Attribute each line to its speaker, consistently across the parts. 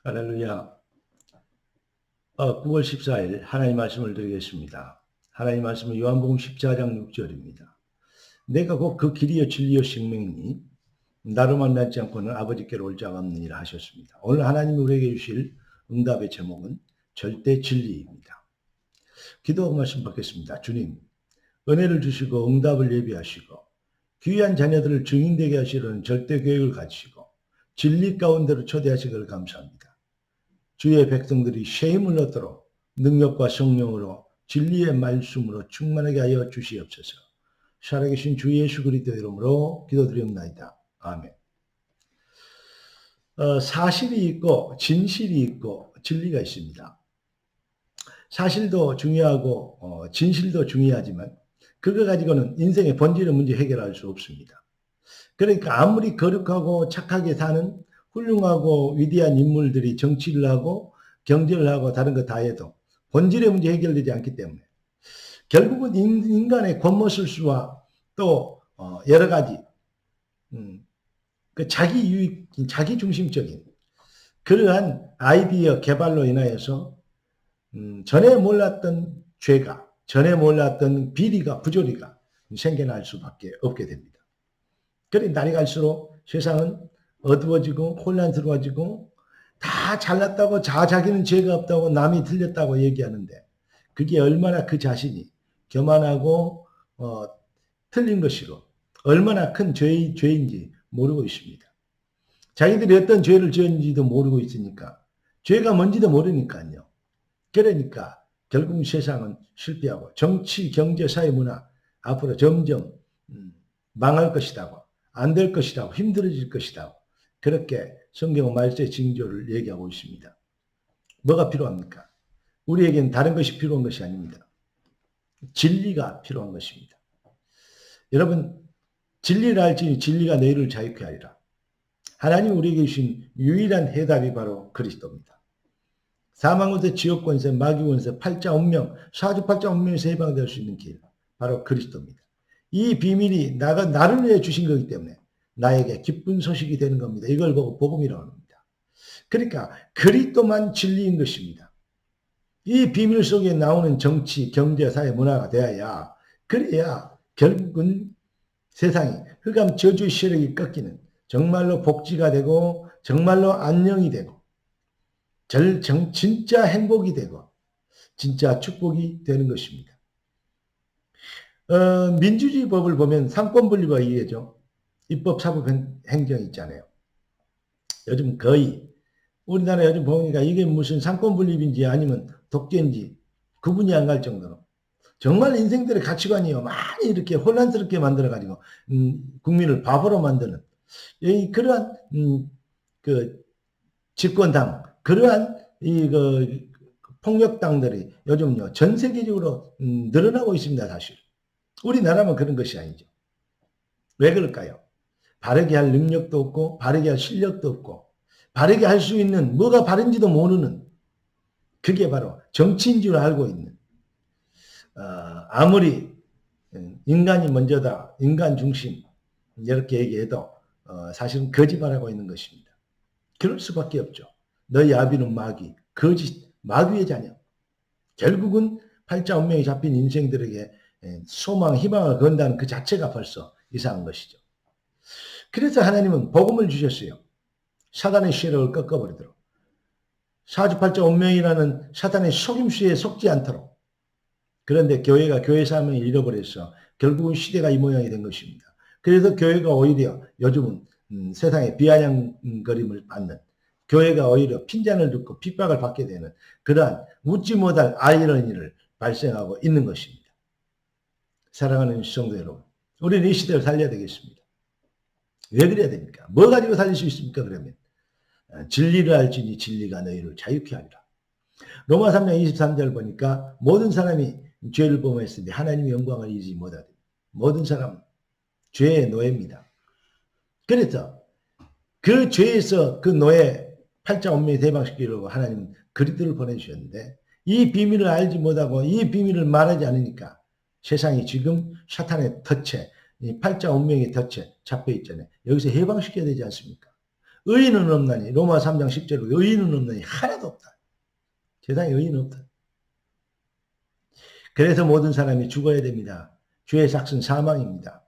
Speaker 1: 할렐루야. 9월 14일 하나님 말씀을 드리겠습니다. 하나님 말씀은 요한복음 14장 6절입니다. 내가 곧 그 길이요 진리요 생명이니 나로 만나지 않고는 아버지께로 올 자가 없느니라 하셨습니다. 오늘 하나님이 우리에게 주실 응답의 제목은 절대 진리입니다. 기도 말씀 받겠습니다. 주님, 은혜를 주시고 응답을 예비하시고 귀한 자녀들을 증인되게 하시려는 절대 계획을 가지시고 진리 가운데로 초대하신 것을 감사합니다. 주의 백성들이 쉐임을 얻도록 능력과 성령으로 진리의 말씀으로 충만하게 하여 주시옵소서. 살아계신 주 예수 그리스도 이름으로 기도드리옵나이다. 아멘. 사실이 있고 진실이 있고 진리가 있습니다. 사실도 중요하고 진실도 중요하지만 그거 가지고는 인생의 본질의 문제 해결할 수 없습니다. 그러니까 아무리 거룩하고 착하게 사는 훌륭하고 위대한 인물들이 정치를 하고 경제를 하고 다른 거 다 해도 본질의 문제 해결되지 않기 때문에 결국은 인간의 권모술수와 또 여러 가지 그 자기 유익, 자기 중심적인 그러한 아이디어 개발로 인하여서 전에 몰랐던 죄가, 전에 몰랐던 비리가, 부조리가 생겨날 수밖에 없게 됩니다. 그래 날이 갈수록 세상은 어두워지고 혼란스러워지고 다 잘났다고 자기는 죄가 없다고 남이 틀렸다고 얘기하는데 그게 얼마나 그 자신이 교만하고 틀린 것이고 얼마나 큰 죄인지 모르고 있습니다. 자기들이 어떤 죄를 지었는지도 모르고 있으니까 죄가 뭔지도 모르니까요. 그러니까 결국 세상은 실패하고 정치, 경제, 사회, 문화 앞으로 점점 망할 것이라고 안 될 것이라고 힘들어질 것이라고 그렇게 성경은 말세 징조를 얘기하고 있습니다. 뭐가 필요합니까? 우리에겐 다른 것이 필요한 것이 아닙니다. 진리가 필요한 것입니다. 여러분 진리를 알지니 진리가 너희를 자유케 하리라. 하나님 우리에게 주신 유일한 해답이 바로 그리스도입니다. 사망권세, 지옥권세, 마귀권세, 팔자 운명, 사주팔자 운명에서 해방될 수 있는 길 바로 그리스도입니다. 이 비밀이 나를 위해 주신 거기 때문에 나에게 기쁜 소식이 되는 겁니다. 이걸 보고 복음이라고 합니다. 그러니까 그리스도만 진리인 것입니다. 이 비밀 속에 나오는 정치, 경제, 사회, 문화가 되어야 그래야 결국은 세상이 흑암 저주의 세력이 꺾이는 정말로 복지가 되고 정말로 안녕이 되고 진짜 행복이 되고 진짜 축복이 되는 것입니다. 민주주의 법을 보면 상권분립과 이해죠. 입법, 사법, 행정이 있잖아요. 요즘 거의 우리나라 요즘 보니까 이게 무슨 상권분립인지 아니면 독재인지 구분이 안 갈 정도로 정말 인생들의 가치관이요 많이 이렇게 혼란스럽게 만들어가지고 국민을 바보로 만드는 그러한 그 집권당 그러한 그 폭력당들이 요즘요 전 세계적으로 늘어나고 있습니다. 사실 우리나라만 그런 것이 아니죠. 왜 그럴까요? 바르게 할 능력도 없고 바르게 할 실력도 없고 바르게 할 수 있는 뭐가 바른지도 모르는 그게 바로 정치인 줄 알고 있는 아무리 인간이 먼저다 인간 중심 이렇게 얘기해도 사실은 거짓말하고 있는 것입니다. 그럴 수밖에 없죠. 너희 아비는 마귀, 거짓, 마귀의 자녀. 결국은 팔자 운명이 잡힌 인생들에게 소망, 희망을 건다는 그 자체가 벌써 이상한 것이죠. 그래서 하나님은 복음을 주셨어요. 사단의 세력을 꺾어버리도록. 사주팔자 운명이라는 사단의 속임수에 속지 않도록. 그런데 교회가 교회 사명을 잃어버려서 결국은 시대가 이 모양이 된 것입니다. 그래서 교회가 오히려 요즘은 세상에 비아냥거림을 받는 교회가 오히려 핀잔을 듣고 핍박을 받게 되는 그러한 웃지 못할 아이러니를 발생하고 있는 것입니다. 사랑하는 성도 여러분, 우리는 이 시대를 살려야 되겠습니다. 왜 그래야 됩니까? 뭐 가지고 살릴 수 있습니까? 그러면 진리를 알지니 진리가 너희를 자유케 하리라. 로마 3장 23절 보니까 모든 사람이 죄를 범했으니 하나님의 영광을 이루지 못하되 모든 사람은 죄의 노예입니다. 그래서 그 죄에서 그 노예 팔자 운명이 대박시키려고 하나님은 그리스도를 보내주셨는데 이 비밀을 알지 못하고 이 비밀을 말하지 않으니까 세상이 지금 사탄의 덫에 이 팔자 운명의 덫에 잡혀 있잖아요. 여기서 해방시켜야 되지 않습니까? 의인은 없나니. 로마 3장 10절로 의인은 없나니. 하나도 없다. 세상에 의인은 없다. 그래서 모든 사람이 죽어야 됩니다. 죄의 삭은 사망입니다.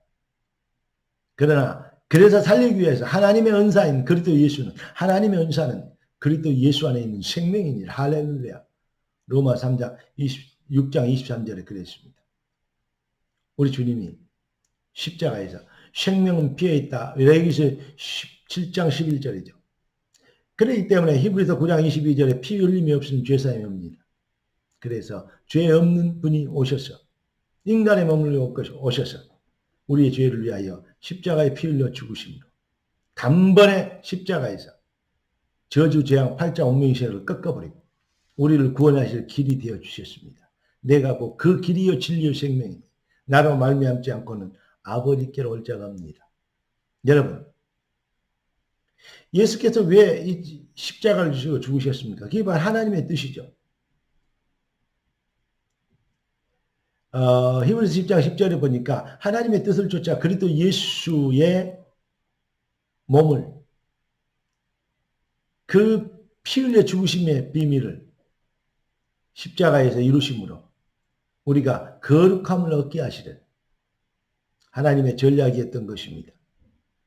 Speaker 1: 그러나 그래서 살리기 위해서 하나님의 은사인 그리스도 예수는, 하나님의 은사는 그리스도 예수 안에 있는 생명이니라. 할렐루야. 로마 3장 6장 23절에 그랬습니다. 우리 주님이 십자가에서 생명은 피해 있다. 레위기서 17장 11절이죠. 그렇기 때문에 히브리서 9장 22절에 피 흘림이 없으면 죄사함이 없습니다. 그래서 죄 없는 분이 오셔서 인간의 몸을 오셔서 우리의 죄를 위하여 십자가에 피 흘려 죽으심으로 단번에 십자가에서 저주 재앙 팔자 운명의 세력을 꺾어버리고 우리를 구원하실 길이 되어 주셨습니다. 내가 곧 그 길이요 진리요 생명이니 나로 말미암지 않고는 아버지께로 올 자가 없습니다. 여러분, 예수께서 왜 이 십자가를 주시고 죽으셨습니까? 그게 바로 하나님의 뜻이죠. 히브리서 10장 10절에 보니까 하나님의 뜻을 쫓아 그리스도 예수의 몸을, 그 피 흘려 죽으심의 비밀을 십자가에서 이루심으로 우리가 거룩함을 얻게 하시는 하나님의 전략이었던 것입니다.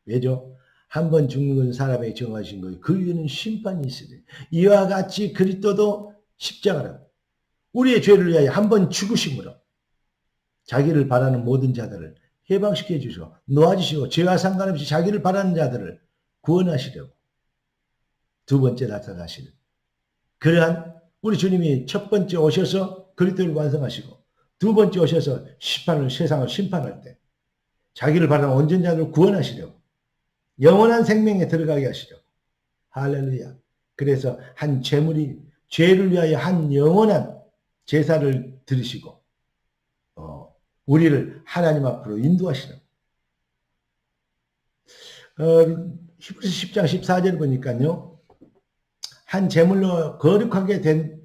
Speaker 1: 왜죠? 한 번 죽는 건 사람에게 정하신 거예요. 그 위에는 심판이 있으니 이와 같이 그리스도도 십자가로 우리의 죄를 위하여 한 번 죽으심으로 자기를 바라는 모든 자들을 해방시켜 주시고 놓아주시고 죄와 상관없이 자기를 바라는 자들을 구원하시려고 두 번째 나타나시는 그러한 우리 주님이 첫 번째 오셔서 그리스도를 완성하시고 두 번째 오셔서 세상을 심판할 때 자기를 바라는 온전 자들을 구원하시려고 영원한 생명에 들어가게 하시려고. 할렐루야. 그래서 한 제물이 죄를 위하여 한 영원한 제사를 드리시고 우리를 하나님 앞으로 인도하시려고. 히브리서 10장 14절 보니까요. 한 제물로 거룩하게 된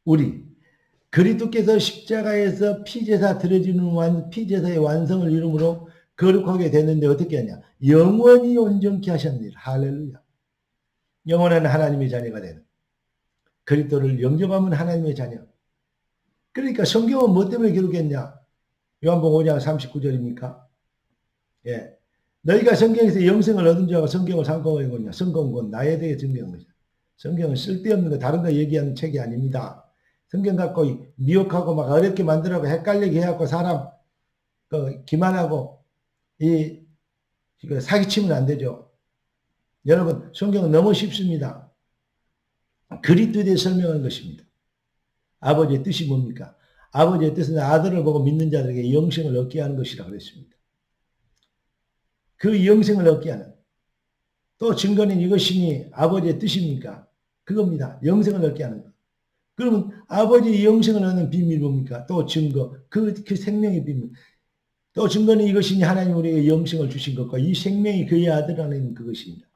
Speaker 1: 우리 그리스도께서 십자가에서 피제사 드려지는 피제사의 완성을 이루므로 거룩하게 됐는데 어떻게 하냐? 영원히 온전케 하셨느니라. 할렐루야. 영원한 하나님의 자녀가 되는 그리스도를 영접하면 하나님의 자녀. 그러니까 성경은 뭐 때문에 기록했냐? 요한복음 5장 39절입니까? 예. 너희가 성경에서 영생을 얻은 자가 성경을 상고하는 거냐? 성경은 곧 나에 대해 증명한 거죠. 성경은 쓸데없는 거 다른 거 얘기하는 책이 아닙니다. 성경 갖고 미혹하고 막 어렵게 만들라고 헷갈리게 해갖고 사람 기만하고 사기치면 안 되죠. 여러분 성경은 너무 쉽습니다. 그리스도에 대해 설명한 것입니다. 아버지의 뜻이 뭡니까? 아버지의 뜻은 아들을 보고 믿는 자들에게 영생을 얻게 하는 것이라 그랬습니다. 그 영생을 얻게 하는 또 증거는 이것이니 아버지의 뜻입니까? 그겁니다. 영생을 얻게 하는 것. 그러면 아버지의 영생을 얻는 비밀이 뭡니까? 또 증거, 그 생명의 비밀. 또 증거는 이것이니 하나님 우리에게 영생을 주신 것과 이 생명이 그의 아들 안에 있는 그것입니다.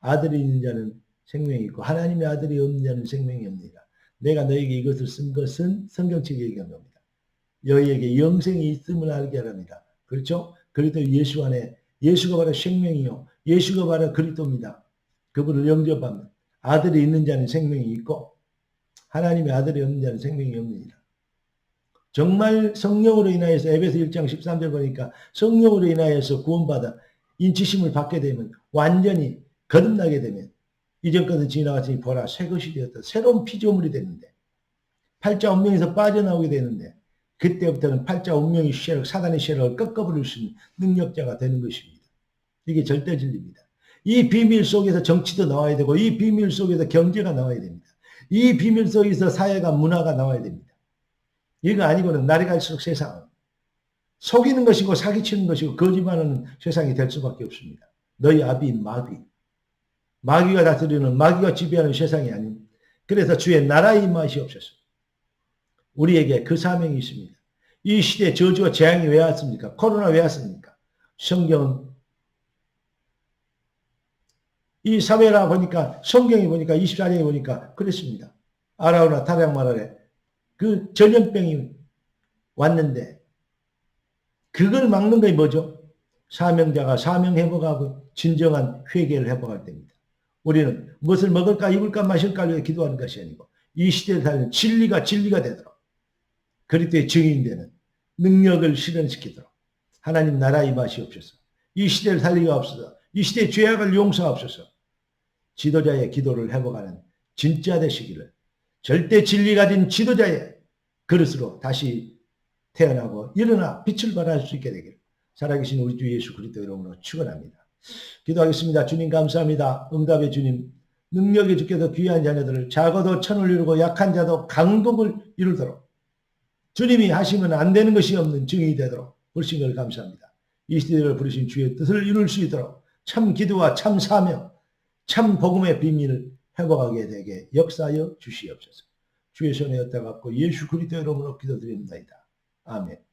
Speaker 1: 아들이 있는 자는 생명이 있고 하나님의 아들이 없는 자는 생명이 없느니라. 내가 너에게 이것을 쓴 것은 성경책에 얘기한 겁니다. 너희에게 영생이 있음을 알게 하랍니다. 그렇죠? 그리스도 예수 안에 예수가 바로 생명이요. 예수가 바로 그리스도입니다. 그분을 영접하면 아들이 있는 자는 생명이 있고 하나님의 아들이 없는 자는 생명이 없느니라. 정말 성령으로 인하여서 에베소 1장 13절 보니까 성령으로 인하여서 구원받아 인치심을 받게 되면 완전히 거듭나게 되면 이전 것은 지나갔으니 보라 새 것이 되었다. 새로운 피조물이 되는데 팔자 운명에서 빠져나오게 되는데 그때부터는 팔자 운명의 세력, 사단의 세력을 꺾어버릴 수 있는 능력자가 되는 것입니다. 이게 절대 진리입니다. 이 비밀 속에서 정치도 나와야 되고 이 비밀 속에서 경제가 나와야 됩니다. 이 비밀 속에서 사회가 문화가 나와야 됩니다. 이거 아니고는 날이 갈수록 세상은 속이는 것이고 사기치는 것이고 거짓말하는 세상이 될 수밖에 없습니다. 너희 아비인 마귀가 다스리는 마귀가 지배하는 세상이 아닙니다. 그래서 주의 나라의 임하시옵소서. 우리에게 그 사명이 있습니다. 이 시대에 저주와 재앙이 왜 왔습니까? 코로나 왜 왔습니까? 성경은 이 사회라 보니까 성경이 보니까 24장에 보니까 그랬습니다. 아라우나 타락마라에 그 전염병이 왔는데 그걸 막는 게 뭐죠? 사명자가 사명 회복하고 진정한 회개를 회복할 때입니다. 우리는 무엇을 먹을까 입을까 마실까를 위해 기도하는 것이 아니고 이 시대에 살는 진리가 되도록 그리스도의 증인되는 능력을 실현시키도록 하나님 나라 임하시옵소서. 이 시대를 살리가 없어서 이 시대의 죄악을 용서하옵소서. 지도자의 기도를 회복하는 진짜 되시기를 절대 진리 가진 지도자의 그릇으로 다시 태어나고 일어나 빛을 발할 수 있게 되기를 살아계신 우리 주 예수 그리스도 이름으로 축원합니다. 기도하겠습니다. 주님 감사합니다. 응답의 주님, 능력의 주께서 귀한 자녀들을 작아도 천을 이루고 약한 자도 강복을 이루도록 주님이 하시면 안 되는 것이 없는 증인이 되도록 부르신 걸 감사합니다. 이 시대를 부르신 주의 뜻을 이룰 수 있도록 참 기도와 참 사명, 참 복음의 비밀을 회복하게 되게 역사하여 주시옵소서. 주의 손에 엿다 갖고 예수 그리스도 이름으로 기도드립니다. 아멘.